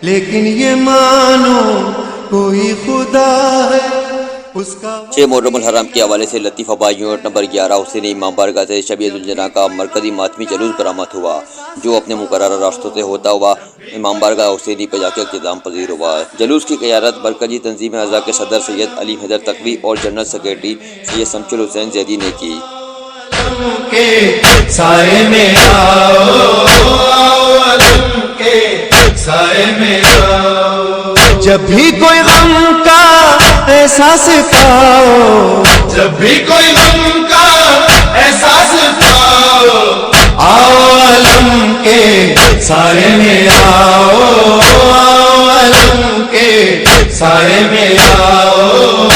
لیکن یہ مانو کوئی خدا ہے اس کا 6 محرم الحرام کے حوالے سے لطیف آباد یونٹ نمبر 11 حسین امام بارگاہ سے شب عیدالجناح کا مرکزی ماتمی جلوس برآمد ہوا، جو اپنے مقررہ راستوں سے ہوتا ہوا امام بارگاہ حسینی پہ جا کے اختتام پذیر ہوا۔ جلوس کی قیادت مرکزی تنظیم اعضاء کے صدر سید علی حیدر تقوی اور جنرل سیکرٹری سید شمس الحسین زیدی نے کی۔ کے سائے میں آؤ، کے سائے میں آؤ، جب بھی کوئی غم کا احساس پاؤ، جب بھی کوئی غم کا احساس پاؤ، آؤ علم کے سائے میں آؤ، علم کے سائے میں آؤ،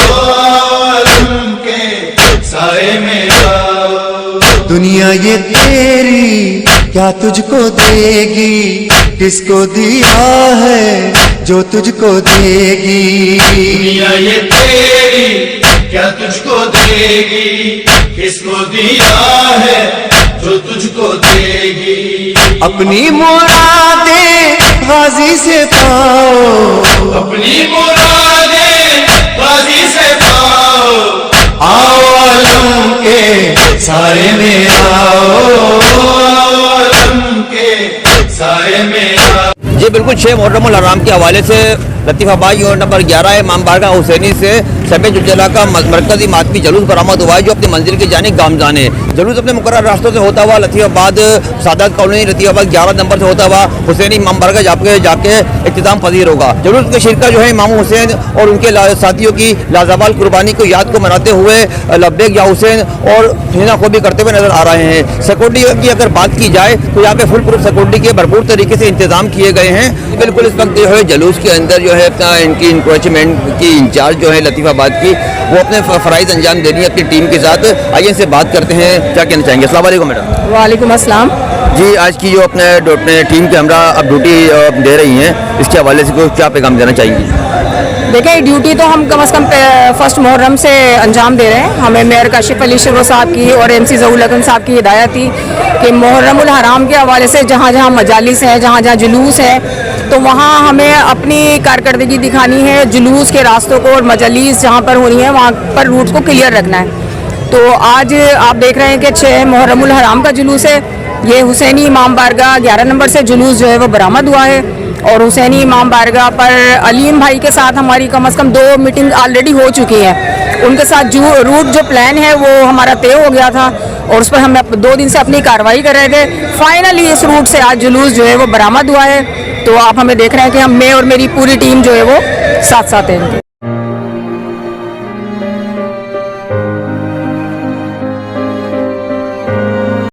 علم کے سائے میں آؤ۔ دنیا یہ تیری کیا تجھ کو دے گی، کس کو دیا ہے جو تجھ کو دے گی، دنیا یہ تیری کیا تجھ کو دے گی، کس کو دیا ہے جو تجھ کو دے گی۔ اپنی مرادیں غازی سے پاؤ، اپنی مرادیں غازی سے پاؤ، آؤ علم کے سائے میں آؤ، علم کے سائے میں آؤ۔ جی بالکل 6 محرم الحرام کے حوالے سے لطیف آباد یونٹ نمبر 11 امام بارگاہ حسینی سے شب عیدالجناح کا مرکزی ماتمی جلوس برآمد ہوا ہے، جو اپنی منزل کی جانب گامزن ہے۔ جلوس اپنے مقررہ راستوں سے ہوتا ہوا لطیف آباد سعادت کالونی لطیف آباد 11 نمبر سے ہوتا ہوا حسینی امام بارگاہ جا کے اختتام پذیر ہوگا۔ جلوس کے شرکت جو ہے امام حسین اور ان کے ساتھیوں کی لازوال قربانی کو یاد کو مناتے ہوئے لبیک یا حسین اور ہنا خوبی کرتے ہوئے نظر آ رہے ہیں۔ سیکورٹی کی اگر بات کی جائے تو یہاں پہ فل پروف سیکورٹی کے بھرپور طریقے سے انتظام کیے گئے ہیں۔ بالکل اس وقت جو ہے جلوس کے اندر جو ہے اپنا ان کی انکروچمنٹ کی انچارج جو ہے لطیف آباد کی، وہ اپنے فرائض انجام دے رہی ہے اپنی ٹیم کے ساتھ۔ آئیے ان سے بات کرتے ہیں، کیا کہنا چاہیں گے؟ السلام علیکم میڈم۔ وعلیکم السلام جی آج کی جو اپنے ٹیم کے ہمراہ اب ڈیوٹی دے رہی ہیں، اس کے حوالے سے کیا پیغام دینا چاہیں گی؟ دیکھیں ڈیوٹی تو ہم کم از کم فرسٹ محرم سے انجام دے رہے ہیں۔ ہمیں میئر کاشف علی شروع صاحب کی اور ایم سی ظہور الحسن صاحب کی ہدایت تھی کہ محرم الحرام کے حوالے سے جہاں جہاں مجالس ہیں، جہاں جہاں جلوس ہے، تو وہاں ہمیں اپنی کارکردگی دکھانی ہے۔ جلوس کے راستوں کو اور مجالس جہاں پر ہونی ہے وہاں پر روٹس کو کلیئر رکھنا ہے۔ تو آج آپ دیکھ رہے ہیں کہ 6 محرم الحرام کا جلوس ہے۔ یہ حسینی امام بارگاہ 11 نمبر سے جلوس جو ہے وہ برآمد ہوا ہے، اور حسینی امام بارگاہ پر علیم بھائی کے ساتھ ہماری کم از کم 2 میٹنگ آلریڈی ہو چکی ہیں۔ ان کے ساتھ جو روٹ جو پلان ہے وہ ہمارا طے ہو گیا تھا، اور اس پر ہم 2 دن سے اپنی کارروائی کر رہے تھے۔ فائنلی اس روٹ سے آج جلوس جو ہے وہ برآمد ہوا ہے۔ تو آپ ہمیں دیکھ رہے ہیں کہ میں اور میری پوری ٹیم جو ہے وہ ساتھ ساتھ ہیں۔